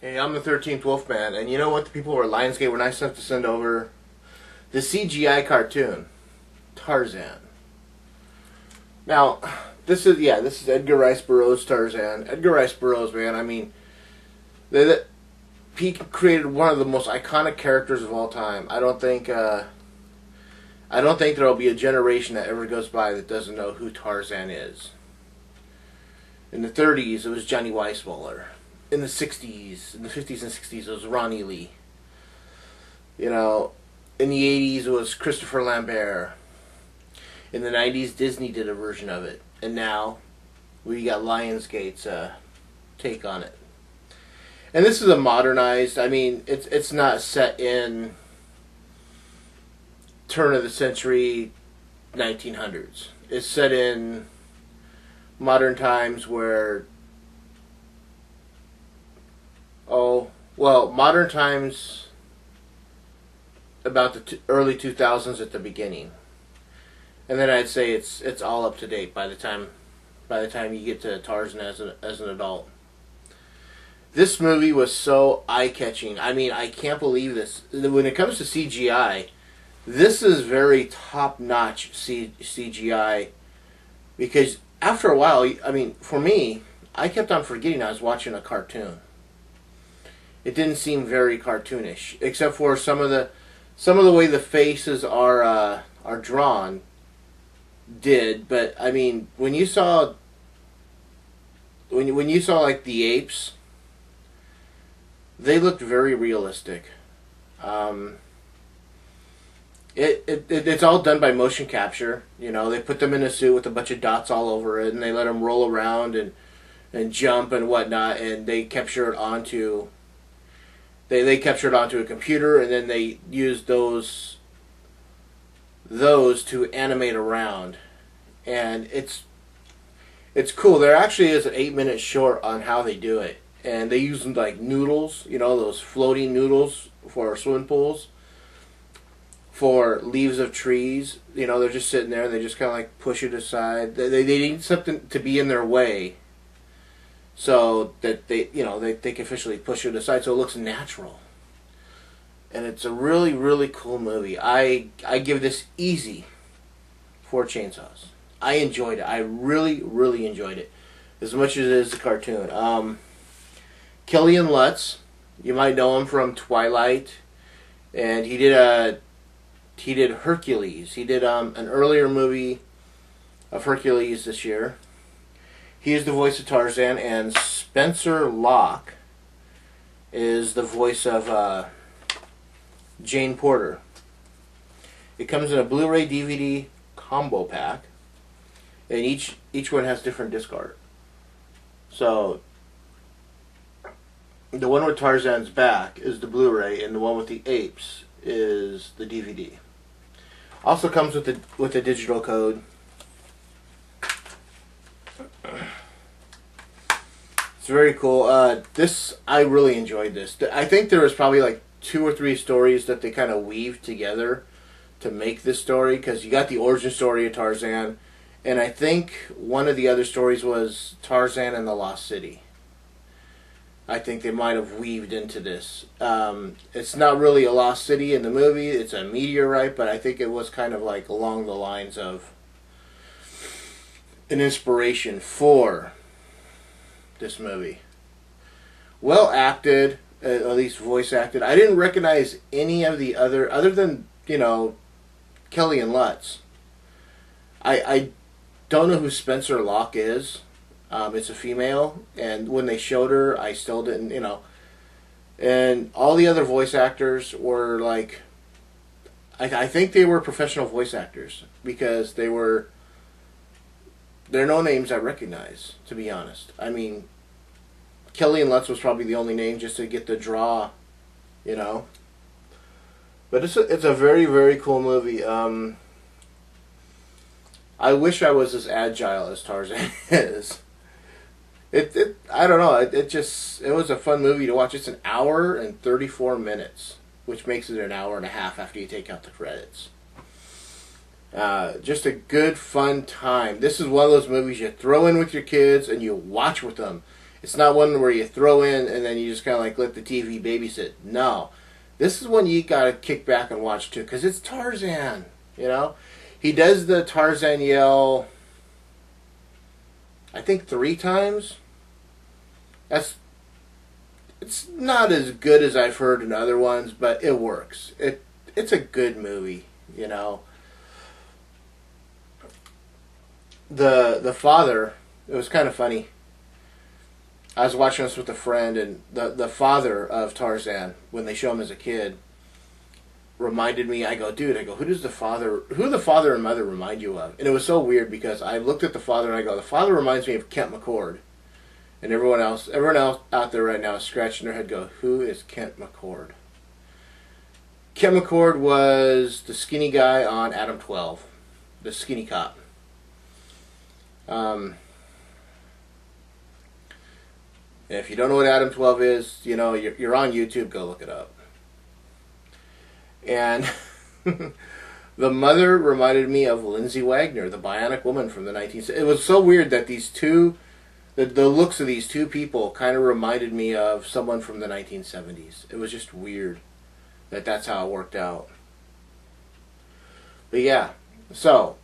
Hey, I'm the 13th Wolfman, and you know what? The people at Lionsgate were nice enough to send over the CGI cartoon, Tarzan. Now, this is Edgar Rice Burroughs' Tarzan. Edgar Rice Burroughs, man, I mean, he created one of the most iconic characters of all time. I don't think there will be a generation that ever goes by that doesn't know who Tarzan is. In the 30s, it was Johnny Weissmuller. In the 50s and 60s, it was Ronnie Lee. You know, in the 80s, it was Christopher Lambert. In the 90s, Disney did a version of it. And now, we got Lionsgate's take on it. And this is a modernized, I mean, it's not set in turn of the century 1900s. It's set in modern times where modern times about the early 2000s at the beginning, and then I'd say it's all up to date by the time you get to Tarzan as an adult. This movie was so eye-catching. I mean, I can't believe this. When it comes to CGI, this is very top-notch CGI, because after a while, I mean, for me, I kept on forgetting I was watching a cartoon. It didn't seem very cartoonish, except for some of the way the faces are drawn did. But I mean, when you saw like the apes, they looked very realistic. It's all done by motion capture. You know, they put them in a suit with a bunch of dots all over it, and they let them roll around and jump and whatnot, and they capture it onto. They capture it onto a computer, and then they use those to animate around, and it's cool. There actually is an 8-minute short on how they do it, and they use like noodles, you know, those floating noodles for swimming pools, for leaves of trees. You know, they're just sitting there, and they just kind of like push it aside. They need something to be in their way, so that they can officially push it aside so it looks natural. And it's a really, really cool movie. I give this easy 4 chainsaws. I enjoyed it. I really, really enjoyed it. As much as it is a cartoon. Killian Lutz, you might know him from Twilight. And he did Hercules. He did an earlier movie of Hercules this year. He is the voice of Tarzan, and Spencer Locke is the voice of Jane Porter. It comes in a Blu-ray DVD combo pack, and each one has different disc art. So the one with Tarzan's back is the Blu-ray, and the one with the apes is the DVD. Also comes with the digital code. It's very cool. I really enjoyed this. I think there was probably like 2 or 3 stories that they kind of weaved together to make this story, because you got the origin story of Tarzan, and I think one of the other stories was Tarzan and the Lost City. I think they might have weaved into this. It's not really a lost city in the movie. It's a meteorite, but I think it was kind of like along the lines of an inspiration for this movie. Well acted, at least voice acted. I didn't recognize any of the other than, you know, Killian Lutz. I don't know who Spencer Locke is. It's a female, and when they showed her, I still didn't, you know. And all the other voice actors were like, I think they were professional voice actors, because they're no names I recognize, to be honest. I mean, Killian Lutz was probably the only name just to get the draw, you know. But it's a very, very cool movie. I wish I was as agile as Tarzan is. I don't know. It was a fun movie to watch. It's an hour and 34 minutes, which makes it an hour and a half after you take out the credits. Just a good, fun time. This is one of those movies you throw in with your kids and you watch with them. It's not one where you throw in and then you just kind of like let the TV babysit. No. This is one you gotta kick back and watch too, because it's Tarzan, you know? He does the Tarzan yell, I think 3 times. It's not as good as I've heard in other ones, but it works. It's a good movie, you know? The father, it was kind of funny. I was watching this with a friend, and the father of Tarzan, when they show him as a kid, reminded me. I go, dude, who the father and mother remind you of? And it was so weird because I looked at the father and I go, the father reminds me of Kent McCord. And everyone else out there right now is scratching their head, go, who is Kent McCord? Kent McCord was the skinny guy on Adam 12, the skinny cop. If you don't know what Adam 12 is, you know, you're on YouTube, go look it up. And the mother reminded me of Lindsay Wagner, the Bionic Woman from the 1970s. It was so weird that these two, the looks of these two people kind of reminded me of someone from the 1970s. It was just weird that that's how it worked out. But yeah, so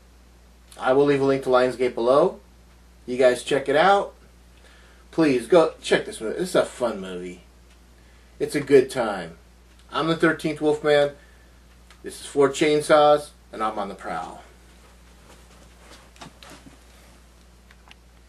I will leave a link to Lionsgate below. You guys check it out. Please go check this movie. This is a fun movie. It's a good time. I'm the 13th Wolfman. This is 4 Chainsaws, and I'm on the prowl.